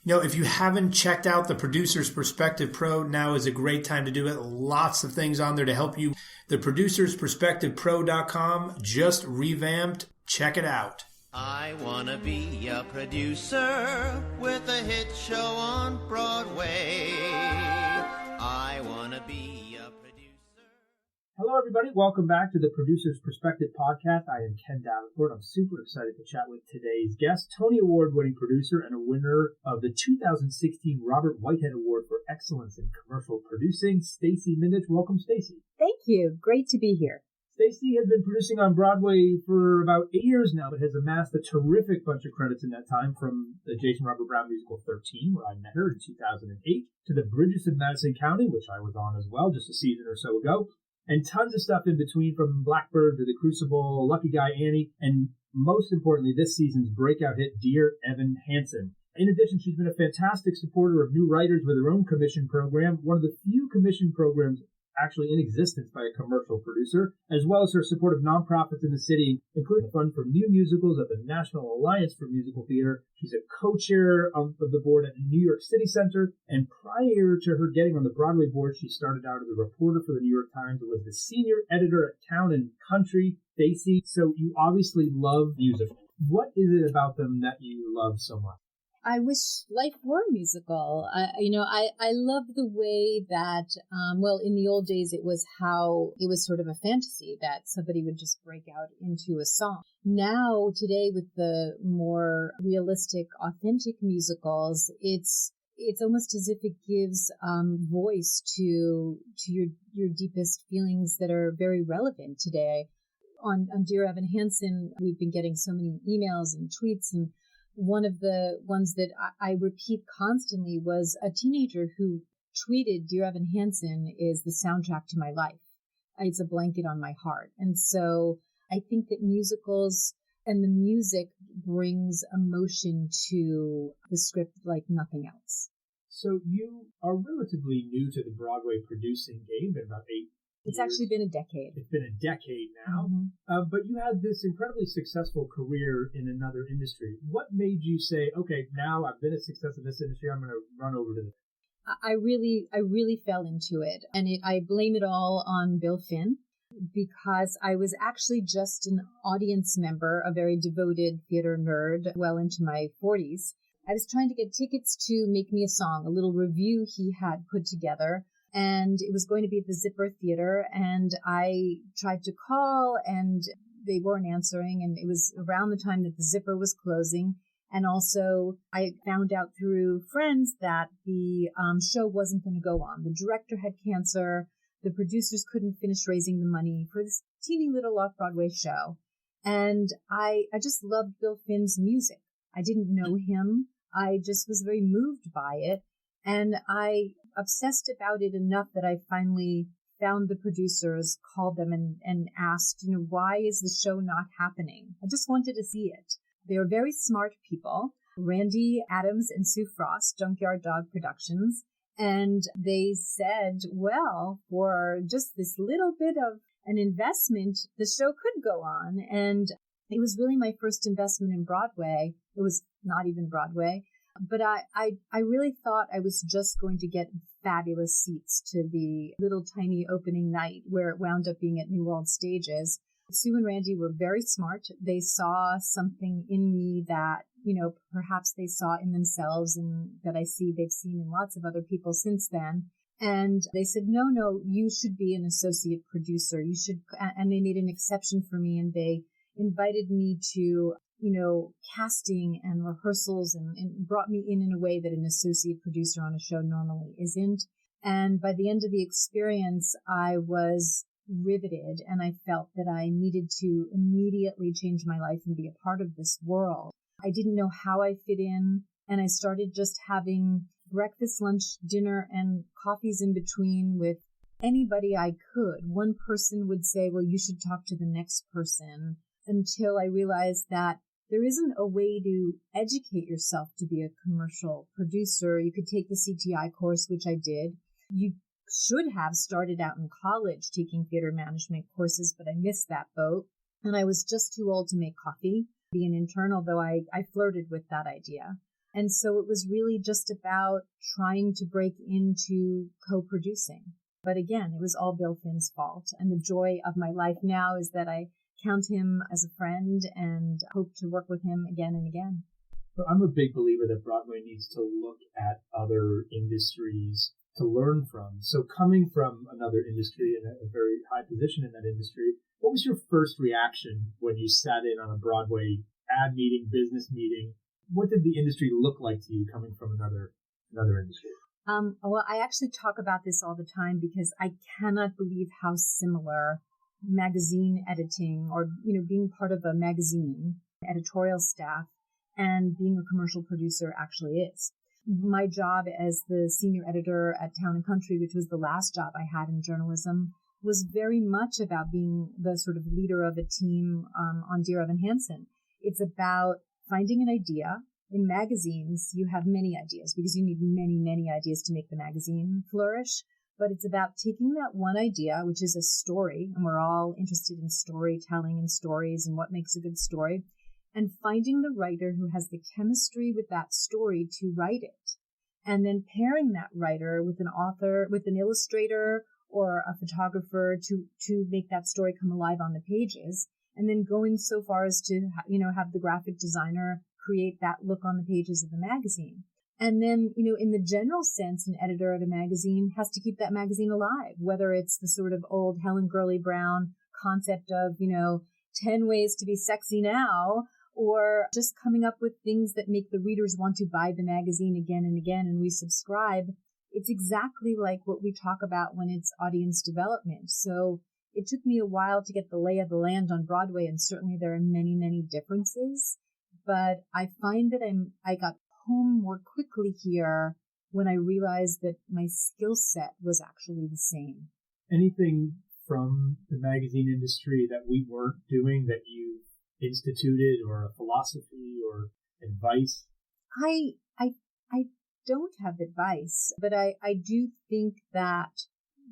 If you haven't checked out the Producer's Perspective Pro, now is a great time to do it. Lots of things on there to help you. The producersperspectivepro.com just revamped. Check it out. I want to be a producer with a hit show on Broadway. I want to be a producer. Hello, everybody. Welcome back to the Producer's Perspective podcast. I am Ken Davenport. I'm super excited to chat with today's guest, Tony Award-winning producer and a winner of the 2016 Robert Whitehead Award for Excellence in Commercial Producing, Stacey Mindich. Welcome, Stacey. Thank you. Great to be here. Stacey has been producing on Broadway for about 8 years now, but has amassed a terrific bunch of credits in that time, from the Jason Robert Brown musical 13, where I met her in 2008, to the Bridges of Madison County, which I was on as well just a season or so ago, and tons of stuff in between, from Blackbird to The Crucible, Lucky Guy Annie, and most importantly, this season's breakout hit, Dear Evan Hansen. In addition, she's been a fantastic supporter of new writers with her own commission program, one of the few commission programs actually in existence by a commercial producer, as well as her support of nonprofits in the city, including the Fund for New Musicals at the National Alliance for Musical Theater. She's a co-chair of the board at the New York City Center, and prior to her getting on the Broadway board, she started out as a reporter for the New York Times and was the senior editor at Town and Country. Stacey, so you obviously love music. What is it about them that you love so much? I wish life were musical. I love the way that, in the old days, it was sort of a fantasy that somebody would just break out into a song. Now, today, with the more realistic, authentic musicals, it's almost as if it gives voice to your deepest feelings that are very relevant today. On Dear Evan Hansen, we've been getting so many emails and tweets, and one of the ones that I repeat constantly was a teenager who tweeted, Dear Evan Hansen is the soundtrack to my life. It's a blanket on my heart. And so I think that musicals and the music brings emotion to the script like nothing else. So you are relatively new to the Broadway producing game, been about 8 years. It's actually been a decade. It's been a decade now. Mm-hmm. But you had this incredibly successful career in another industry. What made you say, okay, now I've been a success in this industry, I'm going to run over to this? I really fell into it. And I blame it all on Bill Finn, because I was actually just an audience member, a very devoted theater nerd, well into my 40s. I was trying to get tickets to Make Me a Song, a little review he had put together. And it was going to be at the Zipper Theater, and I tried to call, and they weren't answering, and it was around the time that the Zipper was closing. And also, I found out through friends that the show wasn't going to go on. The director had cancer. The producers couldn't finish raising the money for this teeny little off-Broadway show. And I just loved Bill Finn's music. I didn't know him. I just was very moved by it. And I obsessed about it enough that I finally found the producers, called them and asked, why is the show not happening? I just wanted to see it. They were very smart people, Randy Adams and Sue Frost, Junkyard Dog Productions. And they said, well, for just this little bit of an investment, the show could go on. And it was really my first investment in Broadway. It was not even Broadway. But I really thought I was just going to get fabulous seats to the little tiny opening night, where it wound up being at New World Stages. Sue and Randy were very smart. They saw something in me that, perhaps they saw in themselves, and that they've seen in lots of other people since then. And they said, no, you should be an associate producer. You should, and they made an exception for me, and they invited me to casting and rehearsals, and brought me in a way that an associate producer on a show normally isn't. And by the end of the experience, I was riveted, and I felt that I needed to immediately change my life and be a part of this world. I didn't know how I fit in, and I started just having breakfast, lunch, dinner, and coffees in between with anybody I could. One person would say, well, you should talk to the next person, until I realized that there isn't a way to educate yourself to be a commercial producer. You could take the CTI course, which I did. You should have started out in college taking theater management courses, but I missed that boat. And I was just too old to make coffee, be an intern, although I flirted with that idea. And so it was really just about trying to break into co-producing. But again, it was all Bill Finn's fault. And the joy of my life now is that I count him as a friend and hope to work with him again and again. So I'm a big believer that Broadway needs to look at other industries to learn from. So coming from another industry and a very high position in that industry, what was your first reaction when you sat in on a Broadway ad meeting, business meeting? What did the industry look like to you coming from another industry? Well, I actually talk about this all the time because I cannot believe how similar magazine editing or, being part of a magazine editorial staff and being a commercial producer actually is. My job as the senior editor at Town and Country, which was the last job I had in journalism, was very much about being the sort of leader of a team on Dear Evan Hansen. It's about finding an idea. In magazines, you have many ideas because you need many, many ideas to make the magazine flourish. But it's about taking that one idea, which is a story, and we're all interested in storytelling and stories and what makes a good story, and finding the writer who has the chemistry with that story to write it. And then pairing that writer with an author, with an illustrator or a photographer to make that story come alive on the pages. And then going so far as to, have the graphic designer create that look on the pages of the magazine. And then, in the general sense, an editor at a magazine has to keep that magazine alive, whether it's the sort of old Helen Gurley Brown concept of, 10 ways to be sexy now, or just coming up with things that make the readers want to buy the magazine again and again and resubscribe. It's exactly like what we talk about when it's audience development. So it took me a while to get the lay of the land on Broadway, and certainly there are many, many differences. But I find that I got home more quickly here when I realized that my skill set was actually the same. Anything from the magazine industry that we weren't doing that you instituted, or a philosophy or advice? I don't have advice, but I do think that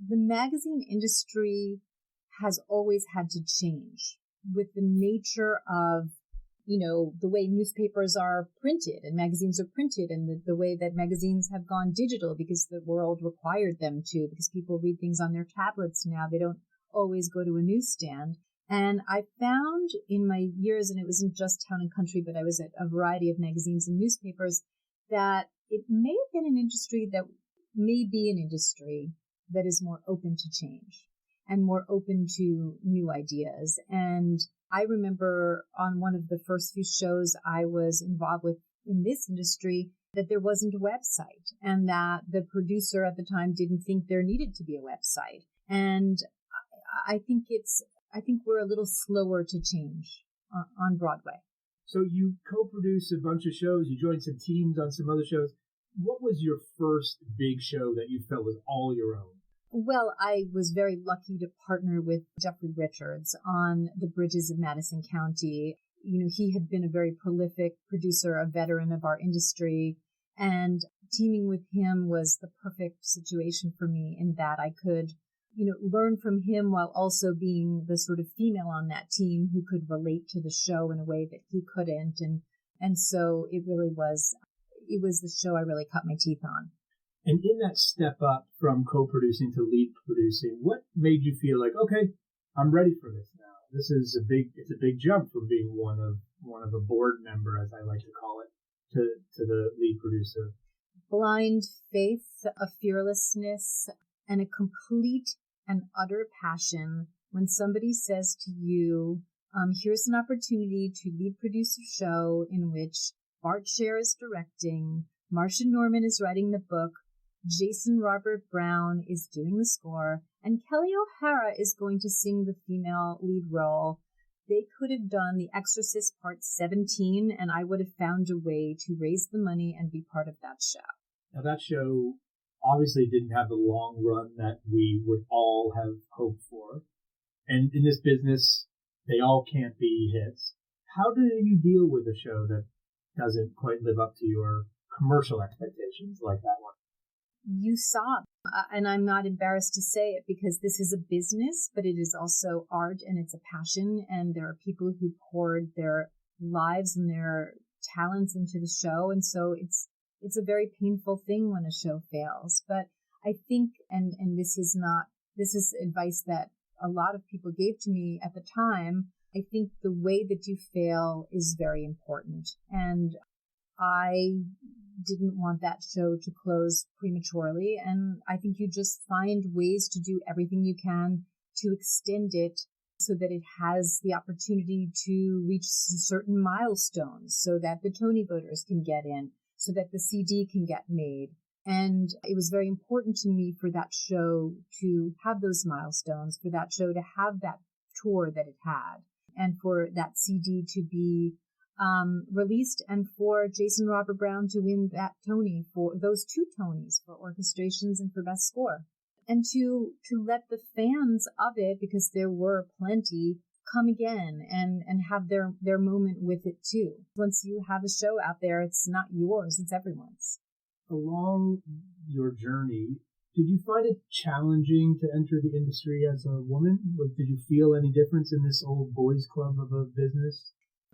the magazine industry has always had to change with the nature of, the way newspapers are printed and magazines are printed, and the way that magazines have gone digital because the world required them to, because people read things on their tablets now. They don't always go to a newsstand. And I found in my years, and it wasn't just Town and Country, but I was at a variety of magazines and newspapers, that it may have been an industry that may be an industry that is more open to change and more open to new ideas. And I remember on one of the first few shows I was involved with in this industry that there wasn't a website, and that the producer at the time didn't think there needed to be a website. And I think we're a little slower to change on Broadway. So you co-produce a bunch of shows, you joined some teams on some other shows. What was your first big show that you felt was all your own? Well, I was very lucky to partner with Jeffrey Richards on the Bridges of Madison County. He had been a very prolific producer, a veteran of our industry, and teaming with him was the perfect situation for me in that I could, learn from him while also being the sort of female on that team who could relate to the show in a way that he couldn't. And so it was the show I really cut my teeth on. And in that step up from co-producing to lead producing, what made you feel like, okay, I'm ready for this now? It's a big jump from being one of a board member, as I like to call it, to the lead producer. Blind faith, a fearlessness, and a complete and utter passion when somebody says to you, here's an opportunity to lead produce a show in which Bart Scher is directing, Marcia Norman is writing the book, Jason Robert Brown is doing the score, and Kelly O'Hara is going to sing the female lead role. They could have done The Exorcist Part 17, and I would have found a way to raise the money and be part of that show. Now, that show obviously didn't have the long run that we would all have hoped for. And in this business, they all can't be hits. How do you deal with a show that doesn't quite live up to your commercial expectations like that one? You sob. And I'm not embarrassed to say it because this is a business, but it is also art and it's a passion. And there are people who poured their lives and their talents into the show. And so it's a very painful thing when a show fails. But I think, and this is advice that a lot of people gave to me at the time, I think the way that you fail is very important. And I didn't want that show to close prematurely. And I think you just find ways to do everything you can to extend it so that it has the opportunity to reach certain milestones, so that the Tony voters can get in, so that the CD can get made. And it was very important to me for that show to have those milestones, for that show to have that tour that it had, and for that CD to be released, and for Jason Robert Brown to win that Tony, for those 2 Tonys, for orchestrations and for best score. And to let the fans of it, because there were plenty, come again and have their moment with it too. Once you have a show out there, it's not yours, it's everyone's. Along your journey, did you find it challenging to enter the industry as a woman? Did you feel any difference in this old boys club of a business?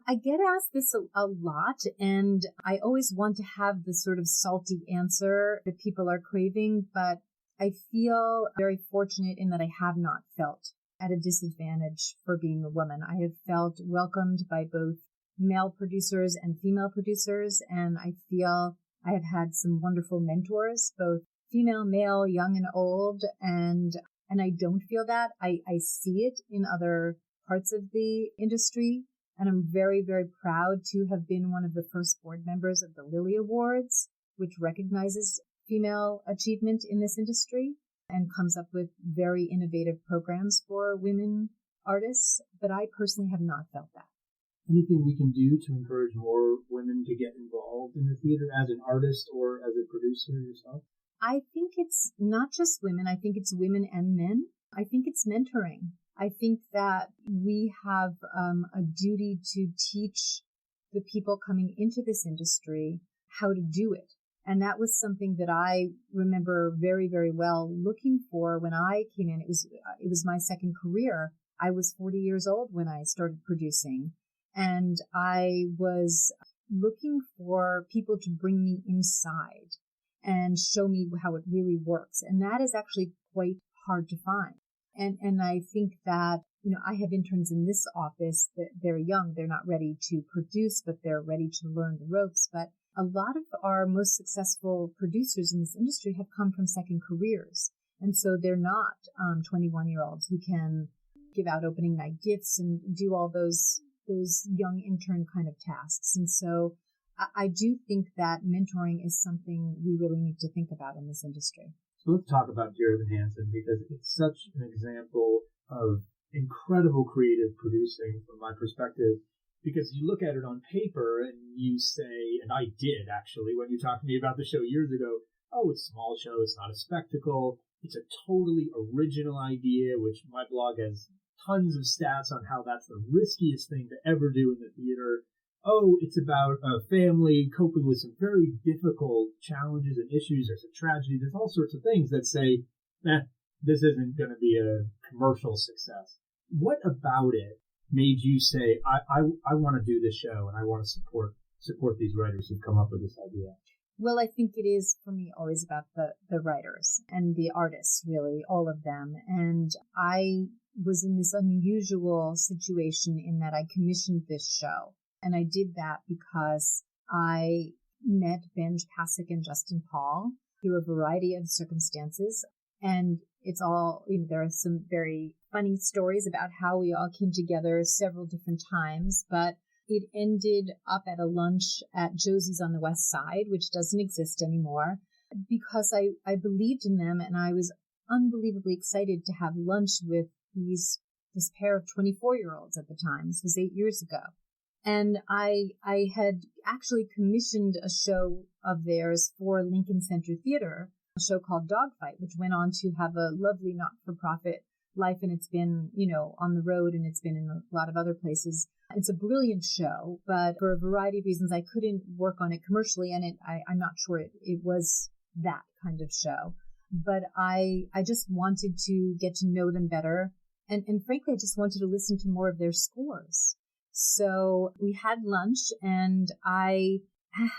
I get asked this a lot, and I always want to have the sort of salty answer that people are craving, but I feel very fortunate in that I have not felt at a disadvantage for being a woman. I have felt welcomed by both male producers and female producers, and I feel I have had some wonderful mentors, both female, male, young and old, and I don't feel that. I see it in other parts of the industry, and I'm very, very proud to have been one of the first board members of the Lily Awards, which recognizes female achievement in this industry and comes up with very innovative programs for women artists. But I personally have not felt that. Anything we can do to encourage more women to get involved in the theater as an artist or as a producer yourself? I think it's not just women. I think it's women and men. I think it's mentoring. I think that we have a duty to teach the people coming into this industry how to do it. And that was something that I remember very, very well looking for when I came in. It was my second career. I was 40 years old when I started producing, and I was looking for people to bring me inside and show me how it really works. And that is actually quite hard to find. And I think that, I have interns in this office that they're young. They're not ready to produce, but they're ready to learn the ropes. But a lot of our most successful producers in this industry have come from second careers. And so they're not 21-year-olds who can give out opening night gifts and do all those young intern kind of tasks. And so I do think that mentoring is something we really need to think about in this industry. So let's talk about Dear Evan Hansen, because it's such an example of incredible creative producing from my perspective. Because you look at it on paper and you say, and I did actually, when you talked to me about the show years ago, oh, it's a small show, it's not a spectacle, it's a totally original idea, which my blog has tons of stats on how that's the riskiest thing to ever do in the theater. Oh, it's about a family coping with some very difficult challenges and issues. There's a tragedy. There's all sorts of things that say, this isn't going to be a commercial success. What about it made you say, I want to do this show and I want to support these writers who've come up with this idea? Well, I think it is, for me, always about the writers and the artists, really, all of them. And I was in this unusual situation in that I commissioned this show. And I did that because I met Benj Pasek and Justin Paul through a variety of circumstances. And it's all, there are some very funny stories about how we all came together several different times, but it ended up at a lunch at Josie's on the West Side, which doesn't exist anymore, because I believed in them, and I was unbelievably excited to have lunch with this pair of 24-year-olds at the time. This was 8 years ago. And I had actually commissioned a show of theirs for Lincoln Center Theater, a show called Dogfight, which went on to have a lovely not-for-profit life, and it's been, on the road, and it's been in a lot of other places. It's a brilliant show, but for a variety of reasons, I couldn't work on it commercially, and I'm not sure it was that kind of show. But I just wanted to get to know them better, and frankly, I just wanted to listen to more of their scores. So we had lunch, and I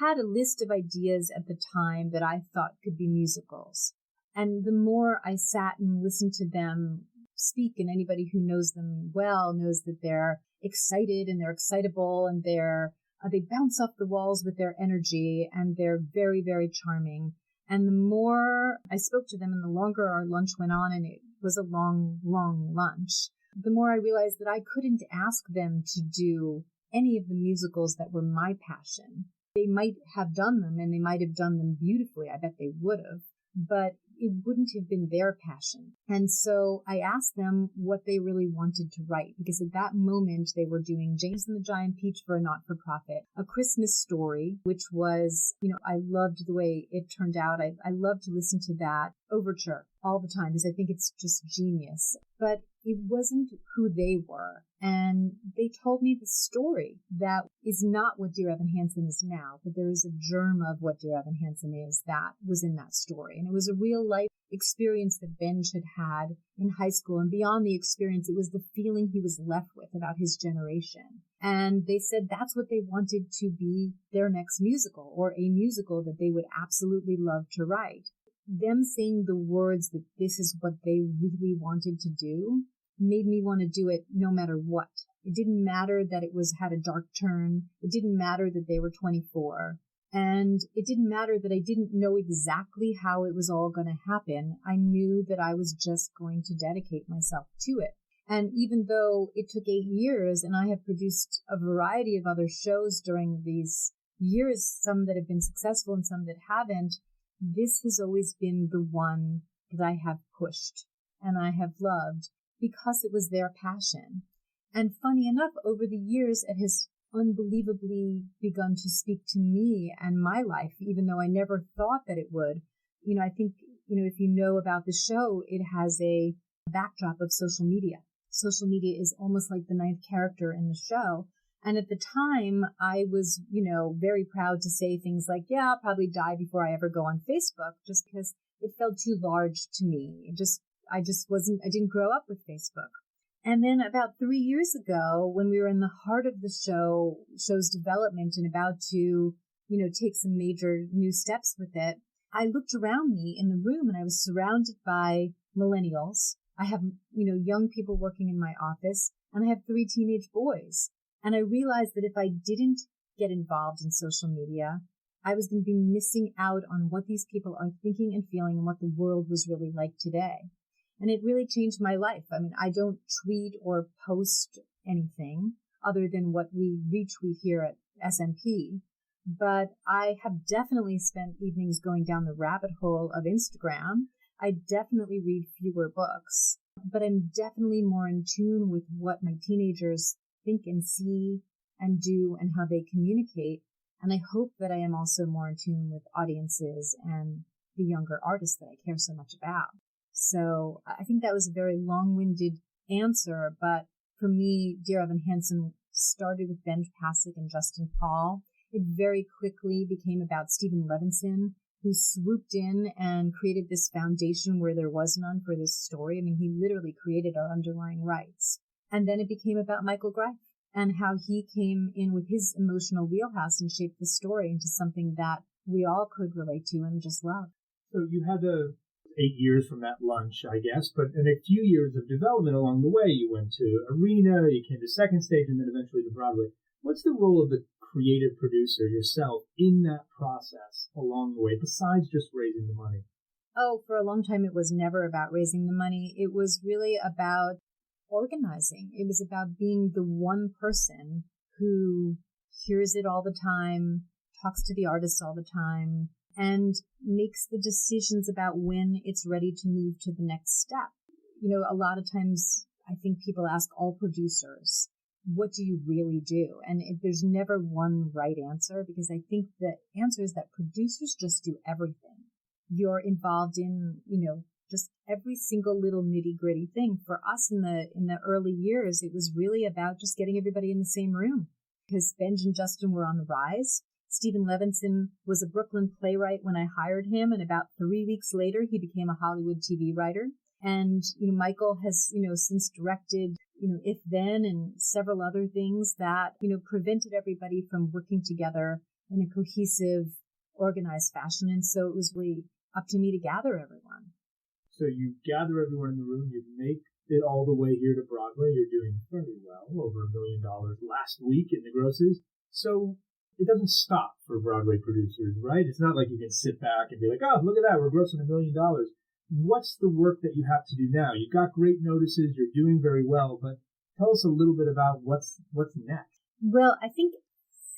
had a list of ideas at the time that I thought could be musicals. And the more I sat and listened to them speak, and anybody who knows them well knows that they're excited and they're excitable, and they bounce off the walls with their energy, and they're very, very charming. And the more I spoke to them and the longer our lunch went on, and it was a long, long lunch, the more I realized that I couldn't ask them to do any of the musicals that were my passion. They might have done them, and they might have done them beautifully. I bet they would have, but it wouldn't have been their passion. And so I asked them what they really wanted to write, because at that moment they were doing James and the Giant Peach for a not-for-profit, A Christmas Story, which was, I loved the way it turned out. I love to listen to that overture all the time because I think it's just genius. But it wasn't who they were. And they told me the story that is not what Dear Evan Hansen is now, but there is a germ of what Dear Evan Hansen is that was in that story. And it was a real life experience that Benj had in high school. And beyond the experience, it was the feeling he was left with about his generation. And they said that's what they wanted to be their next musical, or a musical that they would absolutely love to write. Them saying the words that this is what they really wanted to do made me want to do it no matter what. It didn't matter that it had a dark turn. It didn't matter that they were 24. And it didn't matter that I didn't know exactly how it was all going to happen. I knew that I was just going to dedicate myself to it. And even though it took 8 years, and I have produced a variety of other shows during these years, some that have been successful and some that haven't, this has always been the one that I have pushed and I have loved, because it was their passion. And funny enough, over the years, it has unbelievably begun to speak to me and my life, even though I never thought that it would. I think, if you know about the show, it has a backdrop of social media. Social media is almost like the ninth character in the show. And at the time, I was, very proud to say things like, yeah, I'll probably die before I ever go on Facebook, just because it felt too large to me. I didn't grow up with Facebook. And then about 3 years ago, when we were in the heart of the show's development and about to, take some major new steps with it, I looked around me in the room and I was surrounded by millennials. I have, young people working in my office, and I have 3 teenage boys. And I realized that if I didn't get involved in social media, I was going to be missing out on what these people are thinking and feeling and what the world was really like today. And it really changed my life. I mean, I don't tweet or post anything other than what we retweet here at SMP. But I have definitely spent evenings going down the rabbit hole of Instagram. I definitely read fewer books, but I'm definitely more in tune with what my teenagers think and see and do and how they communicate. And I hope that I am also more in tune with audiences and the younger artists that I care so much about. So I think that was a very long-winded answer, but for me, Dear Evan Hansen started with Benj Pasek and Justin Paul. It very quickly became about Stephen Levinson, who swooped in and created this foundation where there was none for this story. I mean, he literally created our underlying rights. And then it became about Michael Greif and how he came in with his emotional wheelhouse and shaped the story into something that we all could relate to and just love. So you had 8 years from that lunch, I guess, but in a few years of development along the way, you went to Arena, you came to second stage, and then eventually to Broadway. What's the role of the creative producer yourself in that process along the way, besides just raising the money? Oh, for a long time, it was never about raising the money. It was really about organizing. It was about being the one person who hears it all the time, talks to the artists all the time, and makes the decisions about when it's ready to move to the next step. A lot of times I think people ask all producers, what do you really do? And there's never one right answer, because I think the answer is that producers just do everything. You're involved in, just every single little nitty-gritty thing. For us in the early years, it was really about just getting everybody in the same room, because Benj and Justin were on the rise. Stephen Levinson was a Brooklyn playwright when I hired him, and about 3 weeks later, he became a Hollywood TV writer. And, Michael has, since directed If Then and several other things that, prevented everybody from working together in a cohesive, organized fashion. And so it was really up to me to gather everyone. So you gather everyone in the room, you make it all the way here to Broadway. You're doing very well, over $1 million last week in the grosses. So it doesn't stop for Broadway producers, right? It's not like you can sit back and be like, oh, look at that, we're grossing $1 million. What's the work that you have to do now? You've got great notices, you're doing very well, but tell us a little bit about what's next. Well, I think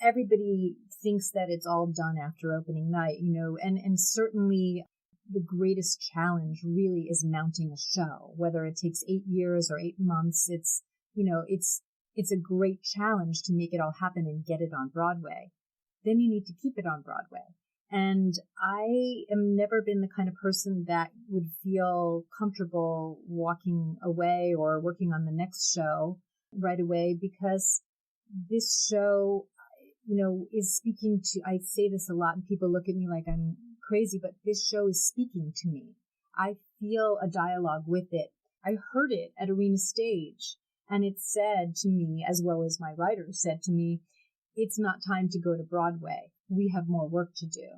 everybody thinks that it's all done after opening night, and certainly the greatest challenge really is mounting a show, whether it takes 8 years or 8 months. It's a great challenge to make it all happen and get it on Broadway. Then you need to keep it on Broadway. And I have never been the kind of person that would feel comfortable walking away or working on the next show right away, because this show, is speaking to, I say this a lot and people look at me like I'm crazy, but this show is speaking to me. I feel a dialogue with it. I heard it at Arena Stage, and it said to me, as well as my writers said to me, it's not time to go to Broadway. We have more work to do.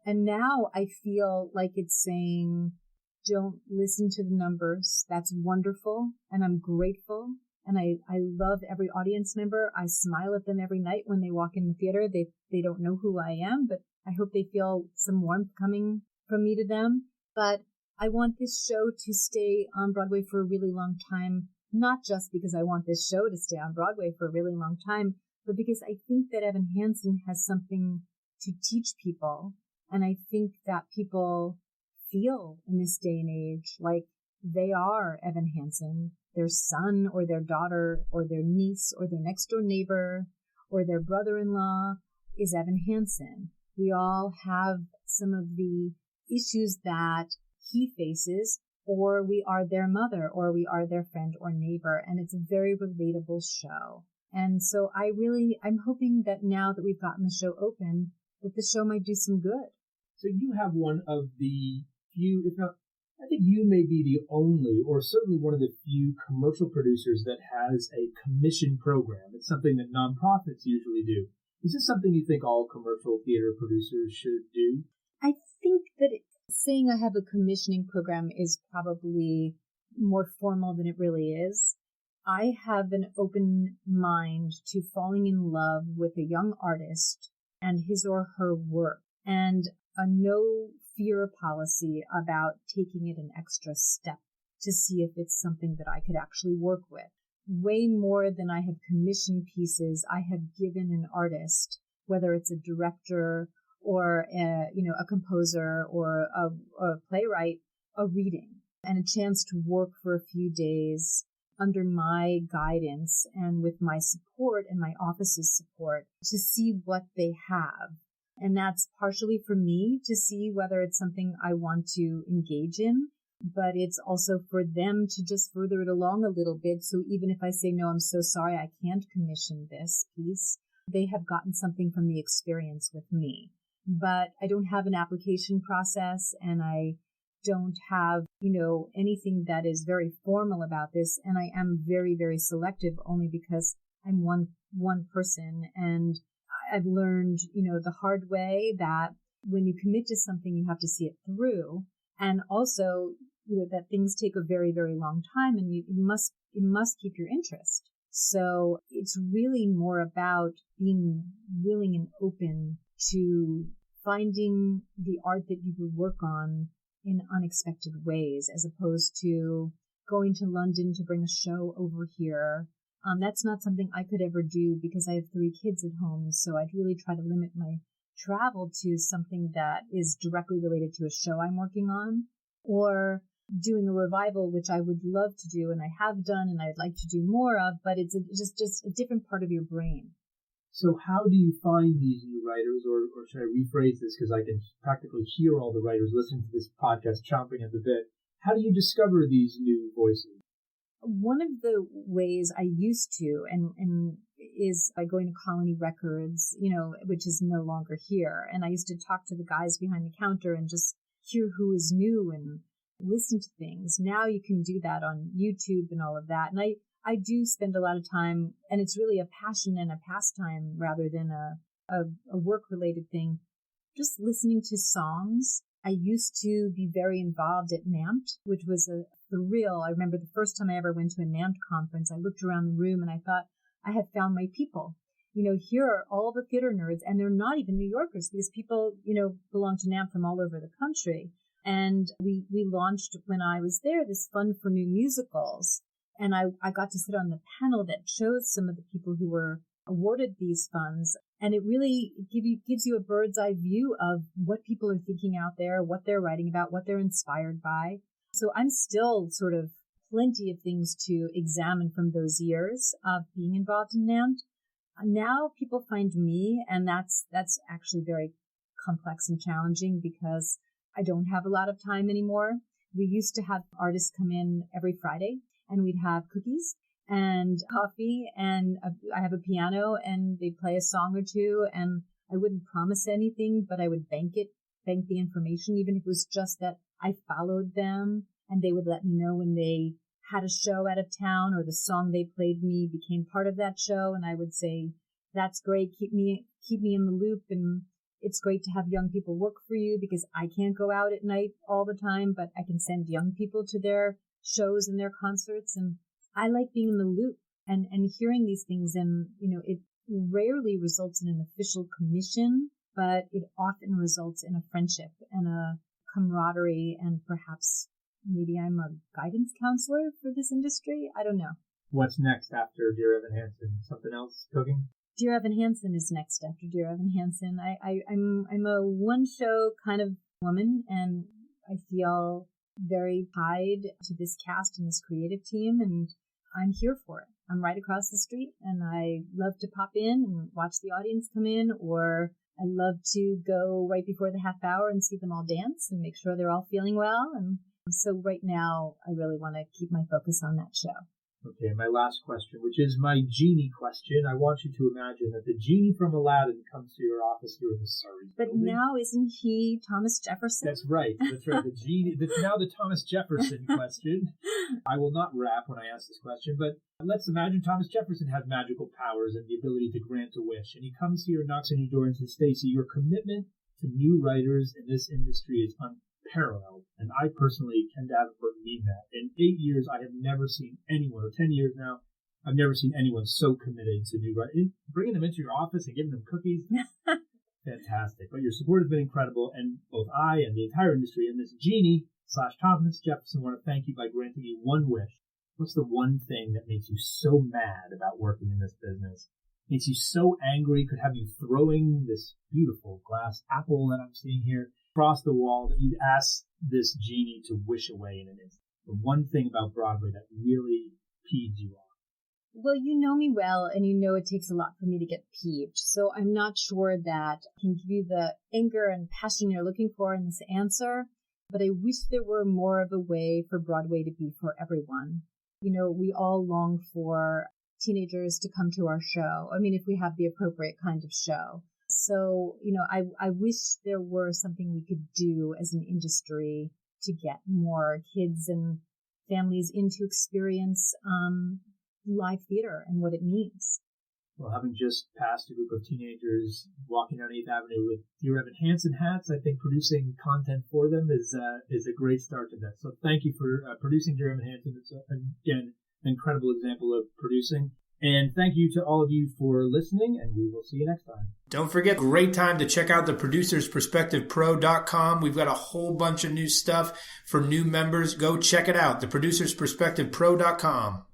And now I feel like it's saying, don't listen to the numbers. That's wonderful. And I'm grateful. And I love every audience member. I smile at them every night when they walk in the theater. They don't know who I am, but I hope they feel some warmth coming from me to them. But I want this show to stay on Broadway for a really long time, not just because I want this show to stay on Broadway for a really long time, but because I think that Evan Hansen has something to teach people. And I think that people feel in this day and age like they are Evan Hansen. Their son or their daughter or their niece or their next door neighbor or their brother-in-law is Evan Hansen. We all have some of the issues that he faces, or we are their mother, or we are their friend or neighbor. And it's a very relatable show. And so I'm hoping that now that we've gotten the show open, that the show might do some good. So you have one of the few, if not, I think you may be the only, or certainly one of the few commercial producers that has a commission program. It's something that nonprofits usually do. Is this something you think all commercial theater producers should do? I think that saying I have a commissioning program is probably more formal than it really is. I have an open mind to falling in love with a young artist and his or her work, and a no fear policy about taking it an extra step to see if it's something that I could actually work with. Way more than I have commissioned pieces, I have given an artist, whether it's a director or a composer or a playwright, a reading and a chance to work for a few days under my guidance and with my support and my office's support to see what they have. And that's partially for me to see whether it's something I want to engage in, but it's also for them to just further it along a little bit. So even if I say, no, I'm so sorry, I can't commission this piece, they have gotten something from the experience with me. But I don't have an application process, and I don't have, anything that is very formal about this. And I am very, very selective only because I'm one person, and I've learned, the hard way that when you commit to something, you have to see it through. And also, that things take a very, very long time, and you must keep your interest. So it's really more about being willing and open to finding the art that you would work on in unexpected ways, as opposed to going to London to bring a show over here. That's not something I could ever do because I have 3 kids at home. So I'd really try to limit my travel to something that is directly related to a show I'm working on, or doing a revival, which I would love to do and I have done and I'd like to do more of, but it's just a different part of your brain. So how do you find these new writers, or should I rephrase this because I can practically hear all the writers listening to this podcast chomping at the bit. How do you discover these new voices? One of the ways I used to, and is by going to Colony Records, which is no longer here. And I used to talk to the guys behind the counter and just hear who is new and listen to things. Now you can do that on YouTube and all of that. And I do spend a lot of time, and it's really a passion and a pastime rather than a work-related thing, just listening to songs. I used to be very involved at NAMT, which was a thrill. I remember the first time I ever went to a NAMT conference, I looked around the room and I thought, I have found my people. Here are all the theater nerds, and they're not even New Yorkers because people, belong to NAMT from all over the country. And we launched, when I was there, this Fund for New Musicals. And I got to sit on the panel that chose some of the people who were awarded these funds. And it really gives you a bird's eye view of what people are thinking out there, what they're writing about, what they're inspired by. So I'm still sort of plenty of things to examine from those years of being involved in NAMT. Now people find me, and that's actually very complex and challenging because I don't have a lot of time anymore. We used to have artists come in every Friday, and we'd have cookies and coffee, and I have a piano, and they'd play a song or two, and I wouldn't promise anything, but I would bank the information, even if it was just that I followed them, and they would let me know when they had a show out of town or the song they played me became part of that show, and I would say, that's great, keep me in the loop, and it's great to have young people work for you because I can't go out at night all the time, but I can send young people to their shows and their concerts, and I like being in the loop and hearing these things, and it rarely results in an official commission, but it often results in a friendship and a camaraderie, and perhaps maybe I'm a guidance counselor for this industry. I don't know. What's next after Dear Evan Hansen? Something else cooking? Dear Evan Hansen is next after Dear Evan Hansen. I'm a one-show kind of woman, and I feel very tied to this cast and this creative team, and I'm here for it. I'm right across the street, and I love to pop in and watch the audience come in, or I love to go right before the half hour and see them all dance and make sure they're all feeling well. And so right now, I really want to keep my focus on that show. Okay, my last question, which is my genie question. I want you to imagine that the genie from Aladdin comes to your office here in the Surrey But building. now isn't he Thomas Jefferson? That's right. The genie. That's now the Thomas Jefferson question. I will not rap when I ask this question, but let's imagine Thomas Jefferson has magical powers and the ability to grant a wish. And he comes here, knocks on your door and says, Stacey, your commitment to new writers in this industry is unparalleled. And I personally, Ken Davenport, mean that. In 8 years, I have never seen anyone, or 10 years now, I've never seen anyone so committed to new writing. Bringing them into your office and giving them cookies, fantastic. But your support has been incredible, and both I and the entire industry and this genie / Thomas Jefferson want to thank you by granting you one wish. What's the one thing that makes you so mad about working in this business? Makes you so angry, could have you throwing this beautiful glass apple that I'm seeing here across the wall that you'd ask this genie to wish away in an instant? The one thing about Broadway that really peeved you off. Well, you know me well, and you know it takes a lot for me to get peeved. So I'm not sure that I can give you the anger and passion you're looking for in this answer, but I wish there were more of a way for Broadway to be for everyone. We all long for teenagers to come to our show. I mean, if we have the appropriate kind of show. So, I wish there were something we could do as an industry to get more kids and families into experience live theater and what it means. Well, having just passed a group of teenagers walking down 8th Avenue with Dear Evan Hansen hats, I think producing content for them is a great start to that. So thank you for producing Dear Evan Hansen. It's, again, an incredible example of producing. And thank you to all of you for listening, and we will see you next time. Don't forget, great time to check out the producersperspectivepro.com. We've got a whole bunch of new stuff for new members. Go check it out, theproducersperspectivepro.com.